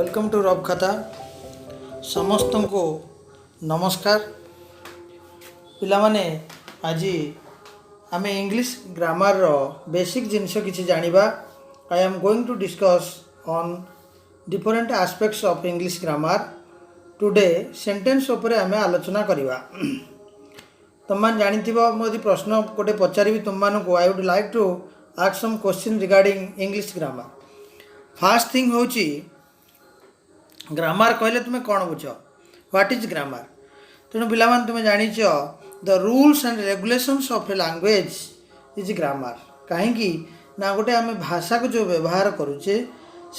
Welcome to rub खाता समस्त को नमस्कार पिलामाने आज आम इंग्लिश ग्रामर रो बेसिक जिनस किसी जानिबा। I am going to discuss on different aspects of English grammar. Today sentence उपरे आम आलोचना करिबा। तुम जानिथिबो मोदी प्रश्न गोटे पचारि तुम मानक I would like to ask some question regarding English grammar. First thing होची ग्रामर कहले तुम कौन बुझ व्हाट इज ग्रामर। तेणु पिलामान तुम जानिच the rules and regulations of a language is grammar. कहीं ना गोटे आम भाषा को जो व्यवहार करुचे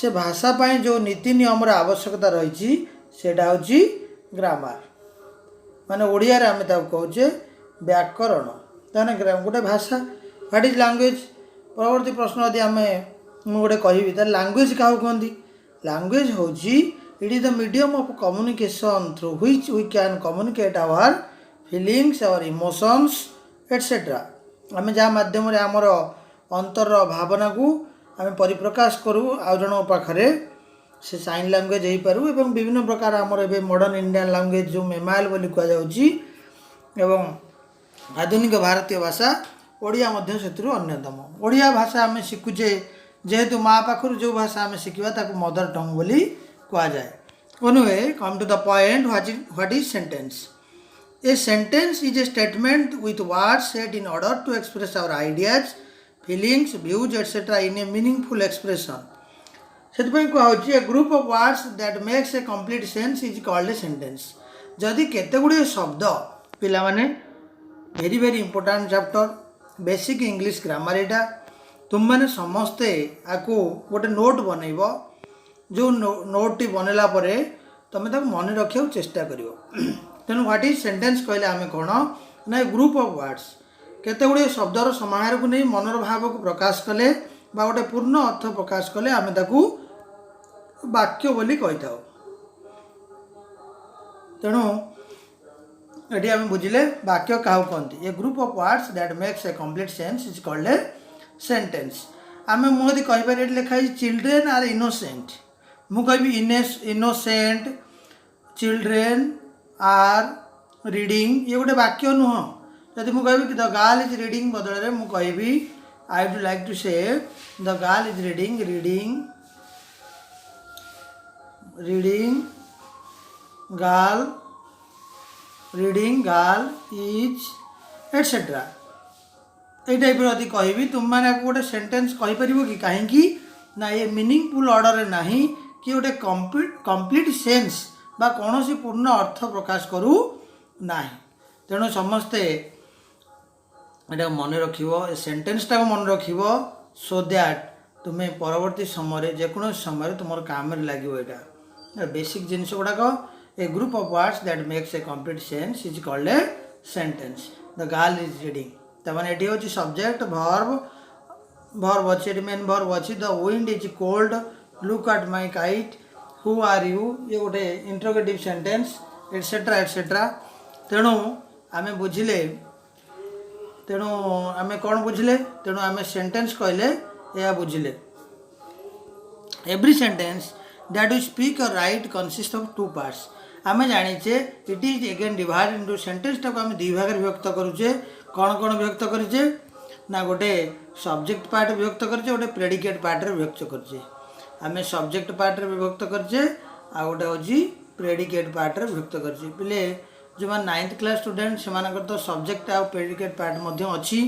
से भाषा पाई जो नीति नियम आवश्यकता रही सेटा हूँ ग्रामर। माने ओडिया रे आम कहचे व्याकरण। ताने गोटे भाषा व्हाट इज लैंग्वेज। परवर्ती प्रश्न यदि आम गोटे कहि लैंग्वेज क्या कहती। लैंग्वेज हूँ it is the medium of communication through which we can communicate our feelings our emotions etcetera. आम जहाँ माध्यम आमर अंतर भावना को आम परिप्रकाश करूँ आउ जन पाखे से साइन लैंग्वेज हो पारू। एवं विभिन्न प्रकार आमर ए मॉडर्न इंडियन लैंग्वेज जो मेमाइल बोली कहुँ आधुनिक भारतीय भाषा ओडिया मध्य से अन्यतम। ओडिया भाषा आम शिखुचे जेहेतु माँ पाखर जो भाषा आम शिखा ताकू मदर टंग बोली कह जाए। Anyway come to the point what is sentence. A sentence is a statement with words said in order to express our ideas feelings views etcetera in a meaningful expression. से कहुँ a group of words that makes a complete sense is called a sentence. जदि केते गुड़े शब्द पिला माने very very important chapter basic English grammar एटा तुम मैंने समस्ते आपको गोटे नोट बनइब जो नोट टी बनला पर तुम मन रखा चेष्टा कर। तेणु व्हाट इज सेंटेंस कहले आम कौन ना ग्रुप ऑफ वर्ड्स केते गुड़े शब्दर समाहार को नहीं मनर भाव को प्रकाश कले बा गोटे पूर्ण अर्थ प्रकाश कले आम ताकू वाक्य बोली कही था। तेणु ये आम बुझिले वाक्य क्या कहते। A group of words that makes a complete sense is called a sentence. आम मुझे कहीपर लिखाई चिल्ड्रेन आर इनोसेंट मु कहि इनोसेंट चिल्ड्रेन आर रीडिंग ये गोटे वाक्य नुह। जदि मुझे कि द गर्ल इज रीडिंग बदल में मुझे आई वुड लाइक टू से the girl is reading reading reading girl reading girl is etcetera ये टाइप यदि कहि तुम मैंने गोटे सेंटेंस कहीपर कि कहीं ना ये मीनिंगफुल ऑर्डर ना कि गोटे कंप्लीट सेंस बा कौन सी पूर्ण अर्थ प्रकाश करू ना। तेणु समस्ते ये मन रख सेंटेंसटा मन रख सो दैट तुम्हें परवर्ती समय जेको समय तुम काम लगे। यहाँ बेसिक जिनस गुड़ाक a group of words that makes a complete sense is called a sentence. The girl is reading तमाने ये हूँ सब्जेक्ट वर्ब अच्छे मेन वर्ब अच्छी the wind is cold look at my kite who are you ये गोटे interrogative sentence etcetera etcetera. तेणु आम बुझिले तेणु आम कौन बुझिले तेणु आम सेंटेंस कहले या बुझिले every sentence that you speak और write consist of two parts. आम जाचे it is again divide into sentence टाक आम दुई भाग विभक्त करुचे। कौन कौन विभक्त करें ना गोटे सब्जेक्ट पार्ट विभक्त करें गोटे प्रेडिकेट पार्ट विभक्त करें। आम सब्जेक्ट पार्ट विभक्त करें आ गोटे हूँ प्रेडिकेट पार्ट विभक्त करें। पिले जो मैंने 9th क्लास स्टूडेंट से तो सब्जेक्ट आ प्रेडिकेट पार्ट अच्छी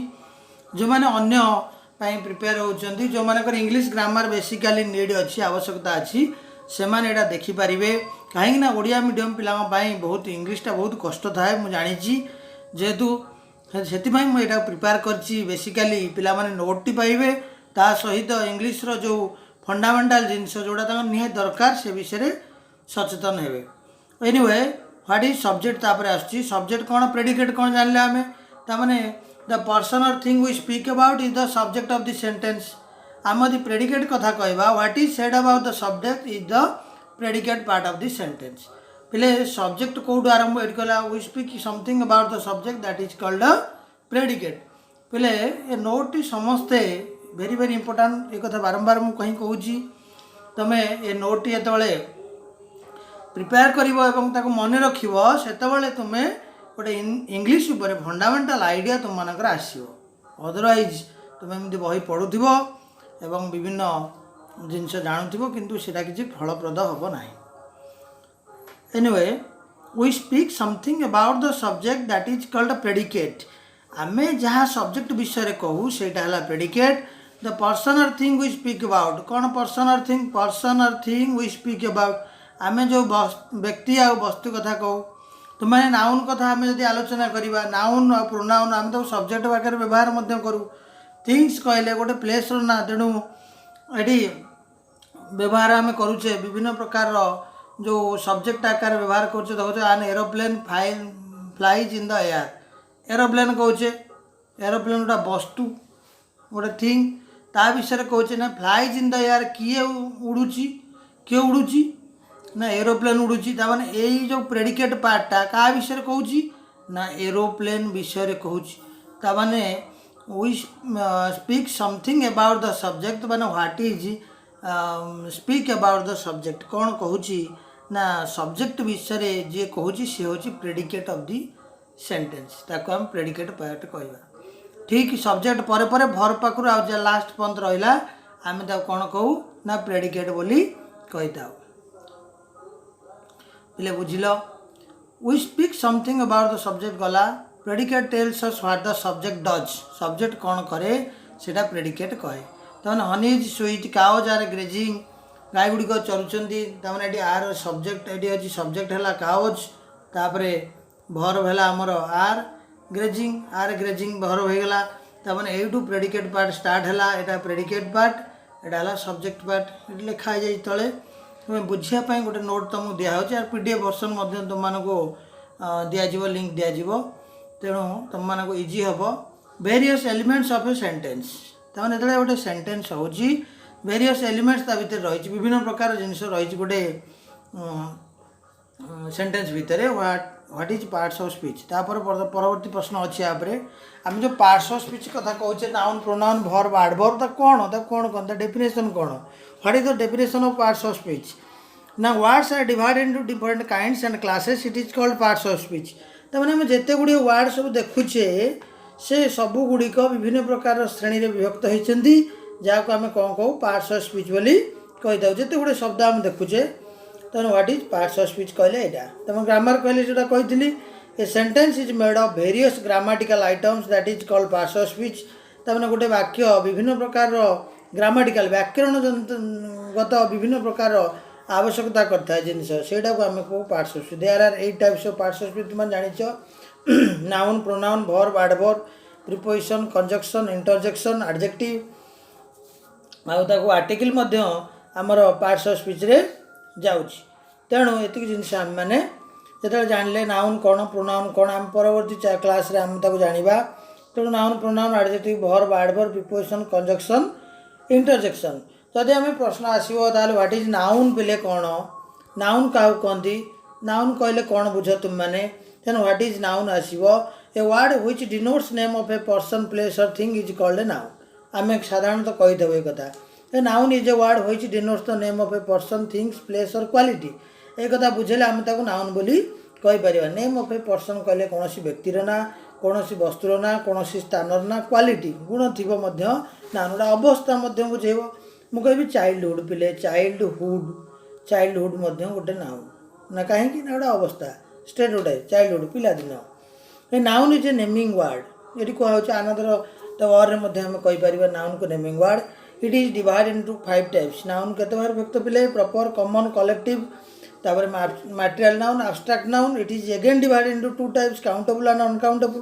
जो मैंने अन्य प्रिपेयर होती जो मान इंग्लिश ग्रामर बेसिकली नीड अच्छी आवश्यकता अच्छी से मैंने यहाँ देखिपारे। कहीं ओडिया मीडियम पिलांपाई बहुत इंग्लिशटा बहुत कष्ट थाए मुझे जानी जेहेतु से मुझे प्रिपेयर कर बेसिकली पिला माने नोट टी पाइबे ता सहित इंग्लिश रो जो फंडामेंटाल जिनस जोड़ा निहाय दरकार से विषय सचेतन हेबे। एनीवे व्हाट इज सब्जेक्ट तापर आसुची सब्जेक्ट कौन प्रेडिकेट कौन जानले आमे तामाने the person or thing we speak about is the subject of the sentence. आम यदि प्रेडिकेट कथा कहबा what is said about the subject is the predicate part of the sentence. पिले सब्जेक्ट कौटू आरंभ एट कला we speak something about the subject that is called the predicate. पिले ए नोट समस्ते वेरी वेरी इंपोर्टेंट एक कथा बारंबार मुझे कहीं कहूँ तुम्हें ए नोट जो प्रिपेयर करिवो एवं ताको मन रखिवो सेतेबेले तुमे गोटे इंग्लिश ऊपर फंडामेंटल आइडिया तुम मानकर आसीबो। अदरवाइज तुम एमती बही पढ़ुथिबो एवं विभिन्न जिनस जानुथिबो किंतु सेटा किछि फलप्रद हबो नाही। Anyway we speak something about the subject that is called predicate. आमे जहाँ सब्जेक्ट विषय कहू सेटा हला predicate. The person or thing we speak about कौन person or thing we speak about आमे जो व्यक्ति आ वस्तु कथा कहू। तुम्हें नाउन कथा आमे जदि आलोचना करिबा नाउन और प्रोनाउन आमे तो सब्जेक्ट आकार व्यवहार मध्य करू। थिंग्स कहले गोटे प्लेस ना तेणु एटी व्यवहार आमे करूचे विभिन्न प्रकार जो सब्जेक्ट आकार व्यवहार करूचे देखो आन aeroplane flies in the air. Aeroplane कहूचे एरोप्लेन गोटा वस्तु गोटे थिंग ता विषय कहूचे ना फ्लाइज इन द एयर किए उड़ूची किए उड़ूची ना एरोप्लेन उड़ूची ताने यही जो प्रेडिकेट पार्टा क्या विषय कहूँ ना एरोप्लेन विषय कहूँ ताने we speak something about the subject माने what is speak about the subject कौन कहूँ ना सब्जेक्ट विषय जी कहूँ सी हूँ प्रेडिकेट ऑफ दी सेंटेंस ताको हम प्रेडिकेट पार्ट कहवा। ठीक सब्जेक्ट पर भर पाखु आ लास्ट पंत रहा आम कौन कहू ना प्रेडिकेट बोली कही था। पिले बुझिल we speak something about the subject गला predicate tells us what the subject does subject कौन करे सेटा प्रेडिकेट कहे। तमाने honey is sweet cows are grazing गाय गुड़िक चलुचंदी तमाने एटी आर सब्जेक्ट एटी अछि सब्जेक्ट हला काउज तापरे भर्ब हला हमर आर ग्रेजिंग भर्ब हो गला तमाने एटू प्रेडिकेट पार्ट स्टार्ट हला एटा प्रेडिकेट पार्ट एटा हला सब्जेक्ट पार्ट लिखा जाय तळे तुम्हें बुझिया पाई गोटे नोट तुमको दिया हो पीडीएफ वर्सन मध्य तुम मानक दिज्व लिंक दिज्व तेणु तुम मानक इजी हम various elements of a sentence तमाने जो गोटे सेंटेंस हो वेरियस एलिमेंट्स ता भीतर रही विभिन्न प्रकार जिनस रही गोटे सेंटेंस भितर what is parts of speech तापर परवर्ती प्रश्न अच्छी यापर आम जो पार्ट्स ऑफ स्पीच कथा कहचे नाउन प्रोनाउन भर्ब एडवर्ब कौन कौन डेफिनेशन कौन what is the definition of parts of speech ना words are divided into different kinds and classes it is called parts of speech तमाने हम जेते गुडी वर्ड सब देखुचे से सबु गुड़िक विभिन्न प्रकार श्रेणी रे विभक्त होती जहाँ को आम कौन कहू पार्ट्स ऑफ स्पीच बोली कही था जिते गुड़े शब्द आम देखुचे तेणु what is parts of speech कहले यहाँ तुम ग्रामर कहले जो कही a sentence is made of various grammatical items that is called parts of speech तमाने गोटे वाक्य विभिन्न प्रकार ग्रामाटिकल व्याकरणगत विभिन्न प्रकार आवश्यकता करता है जिनस सेटा को आम कहू parts of speech there are 8 types of parts of speech तुम जानिछ noun pronoun verb adverb preposition conjunction interjection adjective आउ आर्टिकल मध्य आमर पार्ट्स ऑफ स्पीच रे जाउछि तेणु एतिक जिनस आम माने जेते जानले नाउन कौन प्रोनाउन कौन आम परवर्ती क्लास रे आम ताको जानिबा तेणु noun pronoun adjective verb adverb preposition conjunction interjection जदि आम प्रश्न आसो ताले व्हाट इज नाउन पिले कौन नाउन क्या कहती नाउन कहले कौन बुझ तुम मैंने तेणु व्हाट इज नाउन आसो a word which denotes name of a person place और thing is called a noun आम साधारणतः कहीदेव ये कथा a noun is a word which denotes the name of a person things place और quality एक कथा बुझेले आम ताको नाउन बोली कहीपर नेम ऑफ ए पर्सन कहले कौन व्यक्तिर ना कौन वस्तुर ना कौन स्थानर ना क्वालिटी गुण थी नाउन गोटे अवस्था बुझेब मु कहि चाइल्डहुड पिले चाइल्डहुड गोटे नाउन ना कहीं ना गोटे अवस्था स्टेट गोटे चाइल्डहुड पिलादिन a noun is a naming word ये कहुच्छे आनंदर वर में आम कहीपर नाउन को naming word it is divide into 5 types noun केते बार व्यक्त पिले प्रॉपर कॉमन कलेक्टिव तापर material noun abstract noun it is again divided into 2 types countable and uncountable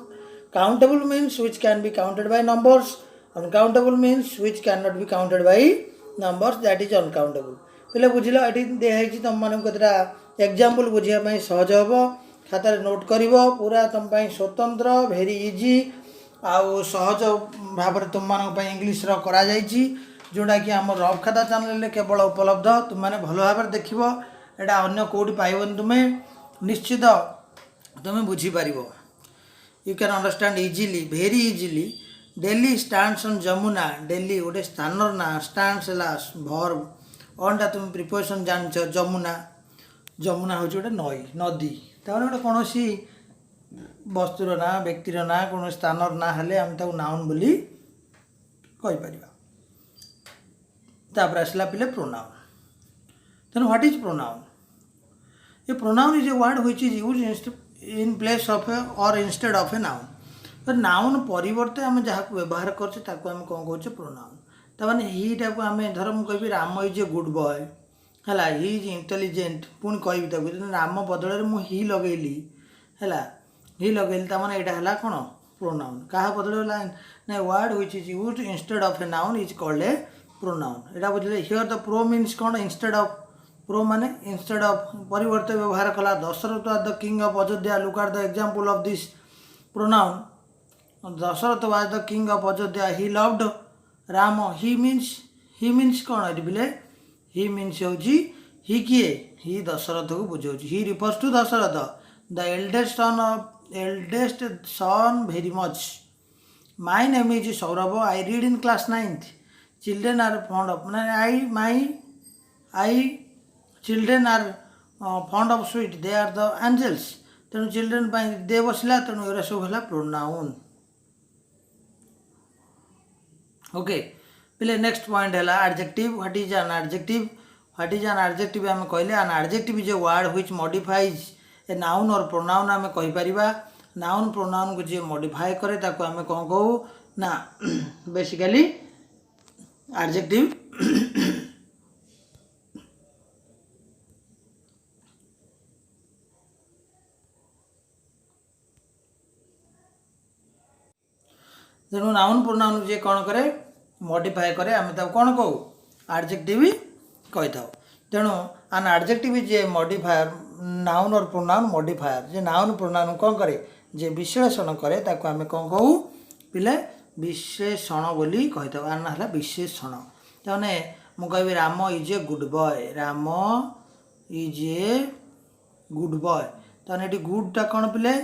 countable means which can be counted by numbers uncountable means which can not be counted by numbers that is uncountable पहले बुझिल ये दिखाई तुम मान कतटा example बुझापी सहज हम खातार note कर पूरा तुम स्वतंत्र भेरी इजी आउ सहज भाव तुम मान इंग्लीश करा जोटा कि आम रफ खाता चैनल केवल उपलब्ध तुमने भल भाव देख एटा अन्य कौटी पाइबन तुम्हें निश्चित तुम्हें बुझीपार you can understand easily very easily Delhi stands on Jamuna Delhi गोटे स्थानर ना स्टैंड्स है भर्ब ऑनटा तुम प्रिपोजिशन जान जमुना ଯମୁନା ହେଉଛି ଗୋଟେ ନଈ ନଦୀ। ତାମାନେ ଗୋଟେ କୌଣସି ବସ୍ତୁର ନାଁ ବ୍ୟକ୍ତିର ନାଁ କୌଣସି ସ୍ଥାନର ନାଁ ହେଲେ ଆମେ ତାକୁ ନାଉନ୍ ବୋଲି କହିପାରିବା। ତାପରେ ଆସିଲା ପିଲେ ପ୍ରୋନାଉନ୍। ତେଣୁ what is pronoun? A pronoun is a word which is used in place of a और इंस्टेड ऑफ ए नाउन। तो नाउन परिवर्ते आम जहाँ व्यवहार करछे ताको आम कौन कहछे प्रोनाउन। तमाने हीटा को आम धर मु कहबी Ram is a good boy है, ही इज इंटेलिजेंट, पुणी कहबी ताको राम बदल में ही लगेली है, ही लगेली तमाने यहाँ है कौन प्रोनाउन। क्या बदल ना word which is used instead of a noun is called a pronoun. यहाँ बुझे हियर द प्रो मीन्स कौन इंस्टेड ऑफ, प्रो माने इंस्टेड ऑफ परिवर्ते व्यवहार कला। Dasharath was the king of Ayodhya, look at the example of this pronoun. Dasharath was the king of Ayodhya, he loved Ram, he means कौन ये बोले ही मीन्स होची ही किए ही दशरथ को बुझाऊँ। He refers to Dasharath the eldest son very much. My name is Saurabh, I read in class 9th। Children are fond of I children are fond of sweet, they are the angels. तेणु children दे बसला, तेणु ये सब है pronoun. Okay पिले next point है adjective. What is an adjective? What is an adjective आम कहले an adjective is a word which modifies A noun और प्रोनाउन। आम कहि परिबा नाउन प्रोनाउन को जे मॉडिफाई करे ताको आम कौन कहू ना बेसिकली एडजेक्टिव। तेणु नाउन प्रोनाउन जे कौन करे मॉडिफाई करे आम ताको कौन कहू एडजेक्टिव कही था। तेणु आन adjective is A modifier noun और प्रोनाउन मॉडिफायर। जे नाउन प्रोनाउन कौन करे जे विश्लेषण करे ताको आम कौन कहू पिले विशेषण बोली कही था। आना है विशेषण। तने मु कहबी Ram is a good boy, Ram is a good boy. तने गुडटा कौन पिले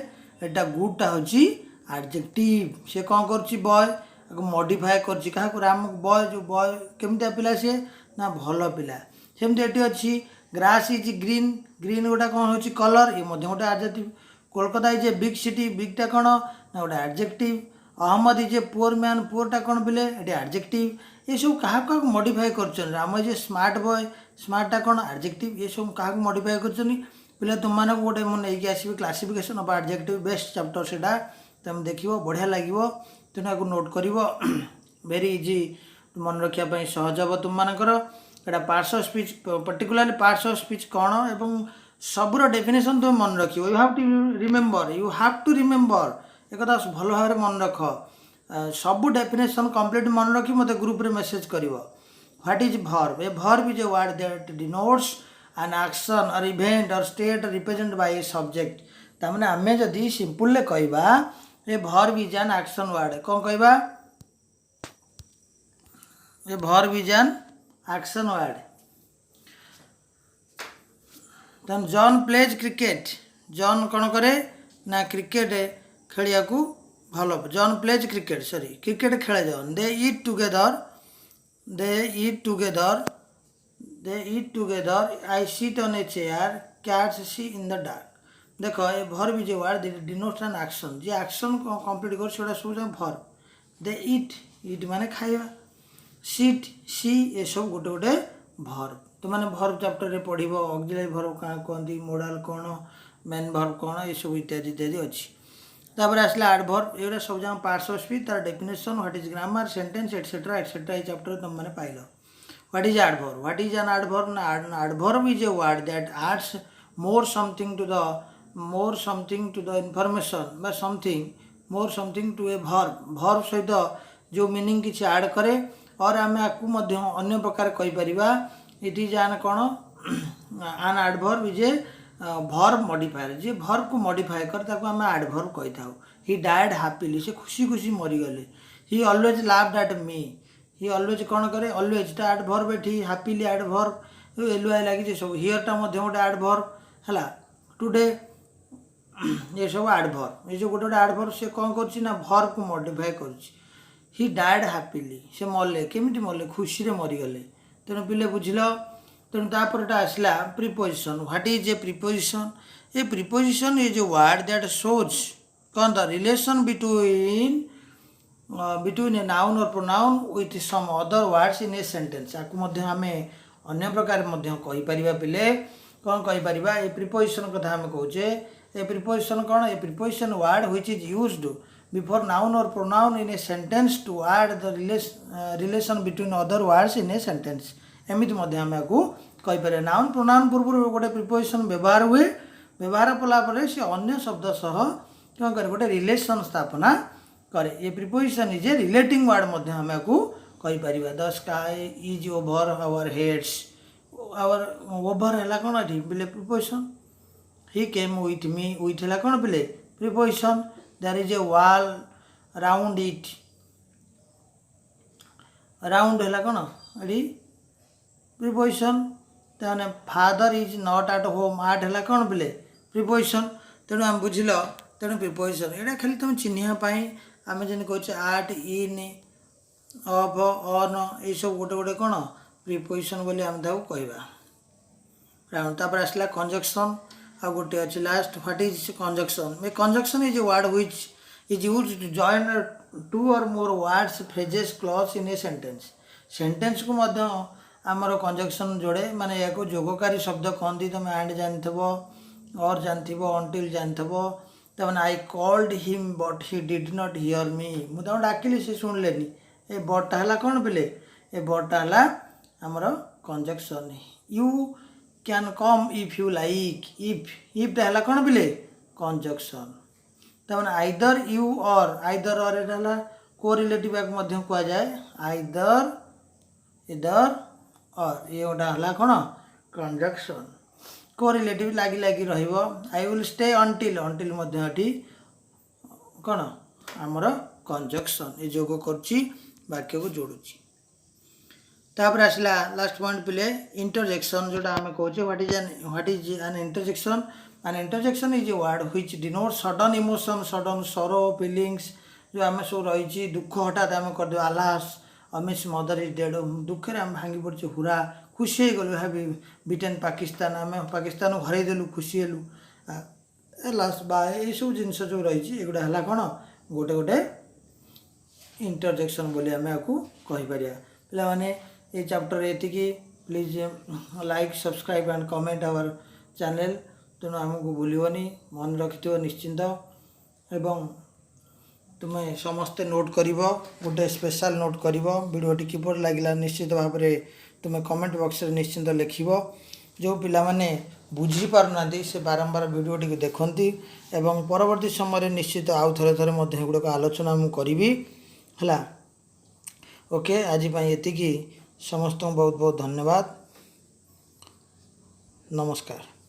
एटा गुडटा होची एडजेक्टिव। से कौन कर बॉय मॉडिफाई कर राम बॉय, जो बॉय केमती पिला सी ना भल पिला। सेमती ये अच्छी ग्रास इज ग्रीन, ग्रीन गोटा कौन हो कलर, ये गोटे adjective. Kolkata is a big city, बिगटा कौन ना गोटे adjective. Ahmad is a poor man, पुअरटा कौन पिले ये एडजेक्टिव। ये सब क्या मॉडिफाई कर। Ram is a smart boy, स्मार्टटा कौन एडजेक्टिव। ये सब क्या मॉडिफाई कर पिले। तुम मानक गोटे मुझे आसबि classification of adjective best chapter से तुम देख बढ़िया लगे। तेणु या नोट कर वेरी इजी मन रखापी सहज हम तुम मानकर। एटा parts of speech particularly parts of speech कौन एवं सबूर डेफिनेशन तुम मन रख। You have to remember, you have to remember एक कथा भल भाव मन रख। सबू डेफिनेशन कंप्लीट मन रखी मत ग्रुप रे मेसेज कर। What is verb? A verb is a word that denotes an action और इवेंट और state represent by a subject. तामने आमे जदि सिंपल कहबा a verb is an action word, कौन कहबा a verb is an action word. तन John plays cricket, John कौन करे ना क्रिकेट खेलिया को भल। John plays cricket sorry cricket खेले John. They eat together, they eat together, they eat together. I sit on a chair, cats see in the dark. देख a verb is a word denotes an action, जे action complete कर सब verb. दे ईट, ईट माने खाइबा। Seat सी ये सब गोटे गोटे भर्ब। तो मैंने भर्ब चैप्टर रे पढ़िबो ऑक्सिलरी भर्ब क्या कहती, मोडाल कौन, मेन भर्ब कौन, ये सब इत्यादि इत्यादि अच्छी। तापर आसला एडभर्ब, ये सब जहाँ पार्ट्स ऑफ स्पीच तार definition what is grammar sentence etcetera etcetera ये चैप्टर तुम मैंने पाइल। What is adverb? What is an adverb? ना adverb is a word that adds more something to the information बा something more something to a verb. Verb सहित जो meaning किसी add करे और आम आपको अन्य प्रकार कहीपर। इट इज एन कौन an adverb is a verb modifier. जे भर्ब को मॉडिफाई कर ताको आम एडभर्ब कही था। ही डायड हैप्पीली, से खुशी खुशी मरीगले। He always laughed at me, he always कौन करे ऑलवेज टा एडभर्ब। एठी हैप्पीली एडभर्ब एलुआई लगी सब। हियरटा गोटे एडभर्ब है। टुडे ये सब एडभर्ब। ये जो गोटे गोटे एडभर्ब से कौन कर भर्ब को मॉडिफाई कर। ही डायड हैप्पीली, से मले केमिटी मले खुशी रे मरीगले। तेणु पिले बुझल तेणु तापरटा आसला preposition what is a preposition a preposition is a word that shows कौन the relation between a noun और pronoun with some other words in a sentence आपको आम अन्य प्रकार कहीपर पिले कौन कहीपर ए प्रिपोजिशन कथा आम कहे ए प्रिपोजिशन कौन a preposition word which is used before noun और pronoun in a sentence to add the relation between other words in a sentence एमती आम आपको कहीपर नाउन प्रोनाउन पूर्व गोटे प्रिपोजिशन व्यवहार हुए व्यवहार कलापर से अन्य शब्द सह कौन करे गोटे रिलेशन स्थापना करे ये preposition is a relating word आम आपको कहीपर the sky is over our heads over ओवर है कौन ये बोले preposition he came with me with है कौन बोले preposition there is a wall round it round है कौन ये प्रिपोजिशन ताने father is not at home at है कौन बोले प्रिपोजिशन तेणु आम बुझल तेणु प्रिपोजिशन यहाँ खाली तुम चिन्हवाई आम जन कहे आट इन अफ अन ये सब गोटे गोटे कौन प्रिपोजिशन बोली आम कहवा राउंड तापर आसला कंजक्शन आ गोटे अच्छे last what is conjunction a conjunction is a word which is used to join two or more words phrases clause in a sentence को मध्य आमर कंजक्शन जोड़े माने या जोगकारी शब्द कहती तुम एंड जानथब और जानथब अंटिल जानथब तमें I called him but he did not hear me मुझे डाकिली से शुणिलेनी ए बटटा है कौन बोले ए बटटा है आमर conjunction you can come if you like इफ्टा है कौन बोले कंजक्शन तमें आइदर यू और एटा कोरिलेटिव कह जाए आइदर इधर और ये गोटा है कौन कंजक्शन कोरिलेटिव लगी लगी I will stay until until कौन आमर कंजक्शन ये जोग कर वाक्य को जोड़ुची तापर आसला लास्ट पॉइंट पिले इंटरजेक्शन जोटा आम कहे what is N interjection is a word which denote sudden emotion sudden सरो फिलिंग्स जो आम सब रही दुख हठात आम कर आलास अमिस मदर इज डेड दुखे आम भांगी पड़े हुरा खुशी हो गलु हैव बिटेन पाकिस्तान आम पाकिस्तान हरईदेलु खुशी हेलु लास्ट बा ये सब जिनस जो रही एगुड़ा है कौन गोटे गोटे इंटरजेक्शन बोली आम आपको कहीपर पे ये चैप्टर ये please like subscribe and comment our channel तेणु आमको भूलनी मन रखि निश्चिंत एवं तुम्हें समस्ते नोट कर गोटे स्पेशल नोट कर वीडियोटी किपर लगे निश्चित भाव में तुम्हें कमेंट बॉक्स में निश्चिंत लिख जो पिला माने बुझी पारना से बारंबार वीडियोटी को देखती एवं परवर्ती समय निश्चित आउ थे थे गुड़ाक आलोचना मुझे करी है ओके आज ये समस्त बहुत बहुत धन्यवाद नमस्कार।